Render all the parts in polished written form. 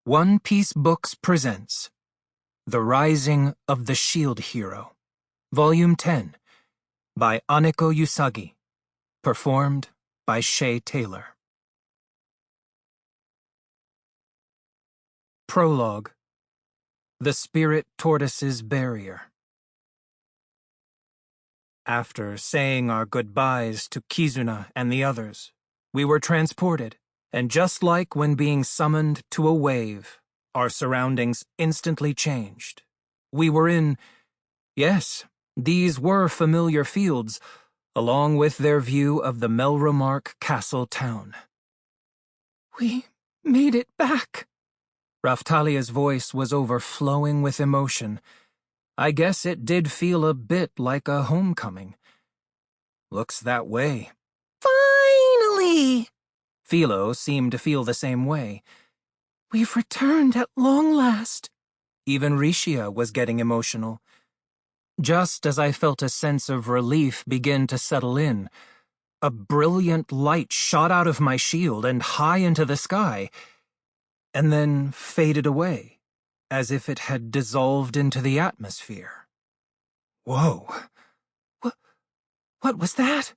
One Piece Books presents The Rising of the Shield Hero, Volume 10, by Aneko Yusagi, performed by Shea Taylor. Prologue: The Spirit Tortoise's Barrier. After saying our goodbyes to Kizuna and the others, we were transported, and just like when being summoned to a wave, our surroundings instantly changed. We were in, yes, these were familiar fields, along with their view of the Melromarc castle town. "We made it back." Raphtalia's voice was overflowing with emotion. I guess it did feel a bit like a homecoming. Looks that way. Finally! Philo seemed to feel the same way. We've returned at long last. Even Rishia was getting emotional. Just as I felt a sense of relief begin to settle in, a brilliant light shot out of my shield and high into the sky, and then faded away, as if it had dissolved into the atmosphere. Whoa. What was that?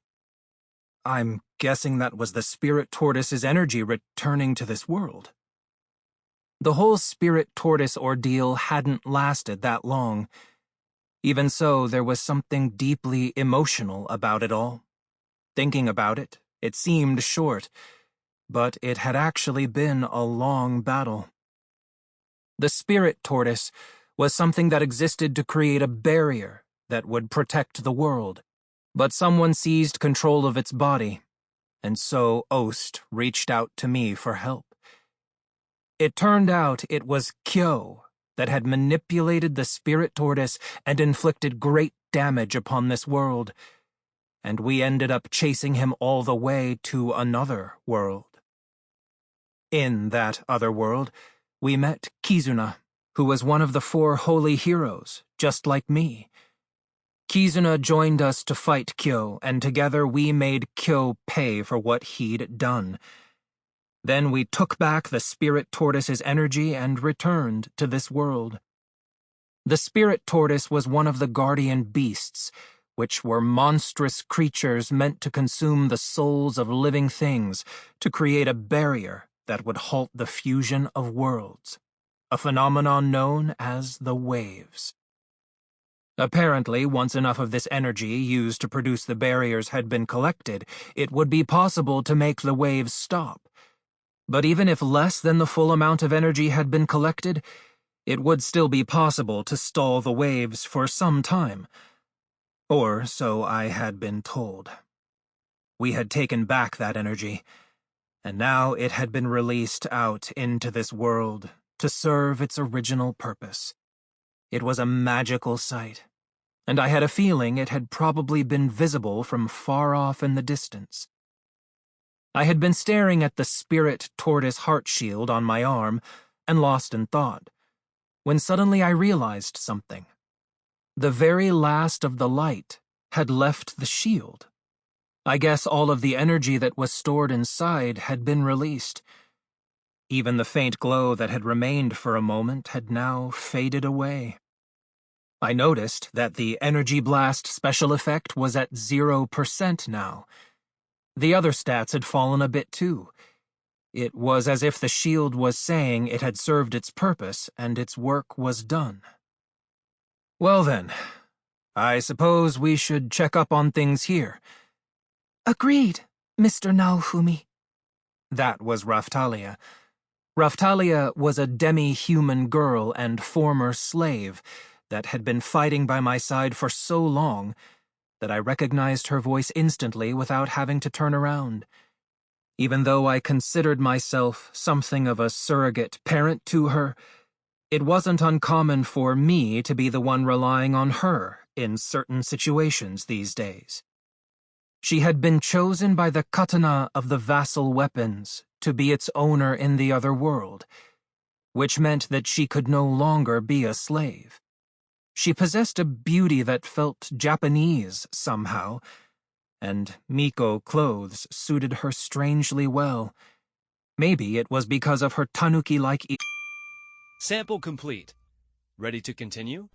I'm guessing that was the Spirit Tortoise's energy returning to this world. The whole Spirit Tortoise ordeal hadn't lasted that long. Even so, there was something deeply emotional about it all. Thinking about it, it seemed short, but it had actually been a long battle. The Spirit Tortoise was something that existed to create a barrier that would protect the world, but someone seized control of its body, and so Ost reached out to me for help. It turned out it was Kyo that had manipulated the Spirit Tortoise and inflicted great damage upon this world, and we ended up chasing him all the way to another world. In that other world, we met Kizuna, who was one of the 4 holy heroes, just like me. Kizuna joined us to fight Kyo, and together we made Kyo pay for what he'd done. Then we took back the Spirit Tortoise's energy and returned to this world. The Spirit Tortoise was one of the guardian beasts, which were monstrous creatures meant to consume the souls of living things to create a barrier that would halt the fusion of worlds, a phenomenon known as the waves. Apparently, once enough of this energy used to produce the barriers had been collected, it would be possible to make the waves stop. But even if less than the full amount of energy had been collected, it would still be possible to stall the waves for some time. Or so I had been told. We had taken back that energy, and now it had been released out into this world to serve its original purpose. It was a magical sight, and I had a feeling it had probably been visible from far off in the distance. I had been staring at the Spirit Tortoise heart shield on my arm and lost in thought, when suddenly I realized something. The very last of the light had left the shield. I guess all of the energy that was stored inside had been released. Even the faint glow that had remained for a moment had now faded away. I noticed that the Energy Blast special effect was at 0% now. The other stats had fallen a bit too. It was as if the shield was saying it had served its purpose and its work was done. Well then, I suppose we should check up on things here. Agreed, Mr. Naofumi. That was Raphtalia. Raphtalia was a demi-human girl and former slave that had been fighting by my side for so long that I recognized her voice instantly without having to turn around. Even though I considered myself something of a surrogate parent to her, it wasn't uncommon for me to be the one relying on her in certain situations these days. She had been chosen by the katana of the vassal weapons to be its owner in the other world, which meant that she could no longer be a slave. She possessed a beauty that felt Japanese somehow, and Miko clothes suited her strangely well. Maybe it was because of her tanuki-like Sample complete. Ready to continue?